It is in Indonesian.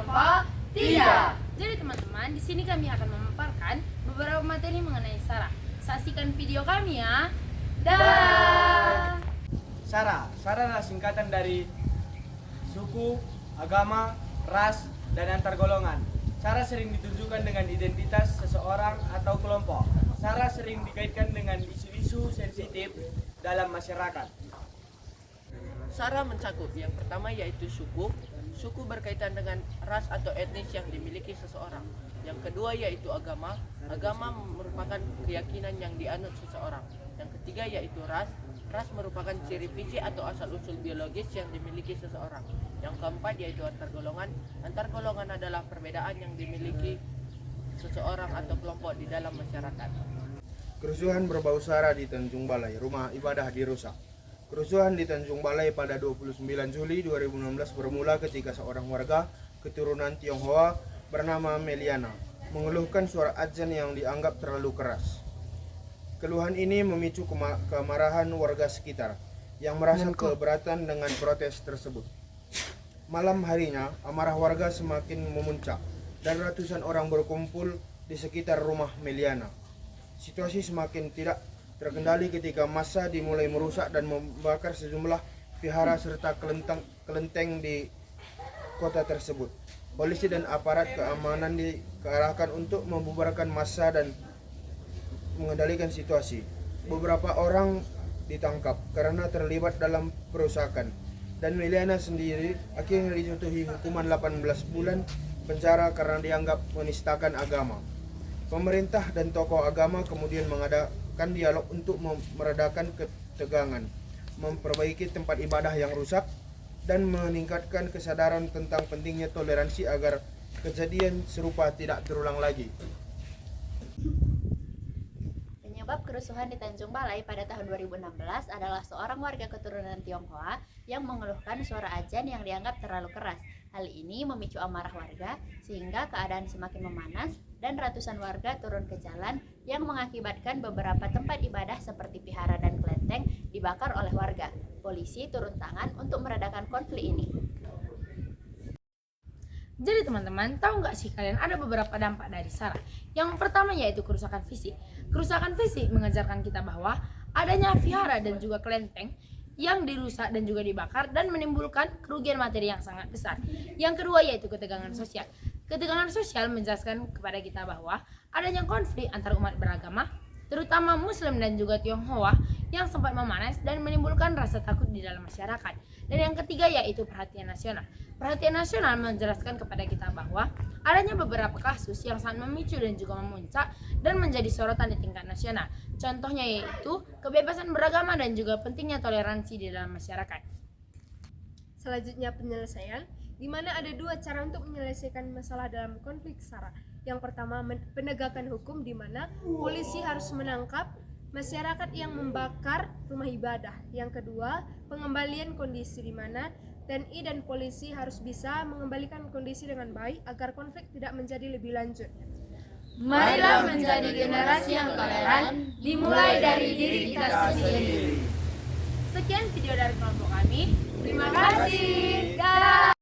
apa? Tidak. Jadi teman-teman, di sini kami akan memaparkan beberapa materi mengenai SARA. Saksikan video kami ya. Dah. SARA adalah singkatan dari suku, agama, ras, dan antar golongan. SARA sering ditunjukkan dengan identitas seseorang atau kelompok. SARA sering dikaitkan dengan isu-isu sensitif dalam masyarakat. SARA mencakup yang pertama yaitu suku. Suku berkaitan dengan ras atau etnis yang dimiliki seseorang. Yang kedua yaitu agama. Agama merupakan keyakinan yang dianut seseorang. Yang ketiga yaitu ras. Ras merupakan ciri fisik atau asal-usul biologis yang dimiliki seseorang. Yang keempat yaitu antar golongan. Antar golongan adalah perbedaan yang dimiliki seseorang atau kelompok di dalam masyarakat. Kerusuhan berbau SARA di Tanjung Balai, rumah ibadah dirusak. Kerusuhan di Tanjung Balai pada 29 Juli 2016 bermula ketika seorang warga keturunan Tionghoa bernama Meliana mengeluhkan suara azan yang dianggap terlalu keras. Keluhan ini memicu kemarahan warga sekitar yang merasa keberatan dengan protes tersebut. Malam harinya, amarah warga semakin memuncak dan ratusan orang berkumpul di sekitar rumah Meliana. Situasi semakin tidak terkendali ketika massa dimulai merusak dan membakar sejumlah vihara serta kelenteng di kota tersebut. Polisi dan aparat keamanan dikerahkan untuk membubarkan massa dan mengendalikan situasi. Beberapa orang ditangkap karena terlibat dalam perusakan, dan Meliana sendiri akhirnya dijatuhi hukuman 18 bulan penjara karena dianggap menistakan agama. Pemerintah dan tokoh agama kemudian mengadakan dialog untuk meredakan ketegangan, memperbaiki tempat ibadah yang rusak, dan meningkatkan kesadaran tentang pentingnya toleransi agar kejadian serupa tidak terulang lagi. Penyebab kerusuhan di Tanjung Balai pada tahun 2016 adalah seorang warga keturunan Tionghoa yang mengeluhkan suara azan yang dianggap terlalu keras. Hal ini memicu amarah warga sehingga keadaan semakin memanas dan ratusan warga turun ke jalan yang mengakibatkan beberapa tempat ibadah seperti vihara dan kelenteng dibakar oleh warga. Polisi turun tangan untuk meredakan konflik ini. Jadi teman-teman, tahu nggak sih kalian ada beberapa dampak dari SARA? Yang pertama yaitu kerusakan fisik. Kerusakan fisik mengajarkan kita bahwa adanya vihara dan juga kelenteng yang dirusak dan juga dibakar dan menimbulkan kerugian materi yang sangat besar. Yang kedua yaitu ketegangan sosial. Ketegangan sosial menjelaskan kepada kita bahwa adanya konflik antar umat beragama, terutama Muslim dan juga Tionghoa yang sempat memanas dan menimbulkan rasa takut di dalam masyarakat. Dan yang ketiga yaitu perhatian nasional. Perhatian nasional menjelaskan kepada kita bahwa adanya beberapa kasus yang sangat memicu dan juga memuncak dan menjadi sorotan di tingkat nasional. Contohnya yaitu kebebasan beragama dan juga pentingnya toleransi di dalam masyarakat. Selanjutnya penyelesaian, di mana ada dua cara untuk menyelesaikan masalah dalam konflik SARA. Yang pertama, penegakan hukum, di mana polisi harus menangkap masyarakat yang membakar rumah ibadah. Yang kedua, pengembalian kondisi, di mana TNI dan polisi harus bisa mengembalikan kondisi dengan baik agar konflik tidak menjadi lebih lanjut. Marilah menjadi generasi yang toleran, dimulai dari diri kita sendiri. Sekian video dari kelompok kami. Terima kasih. Dah.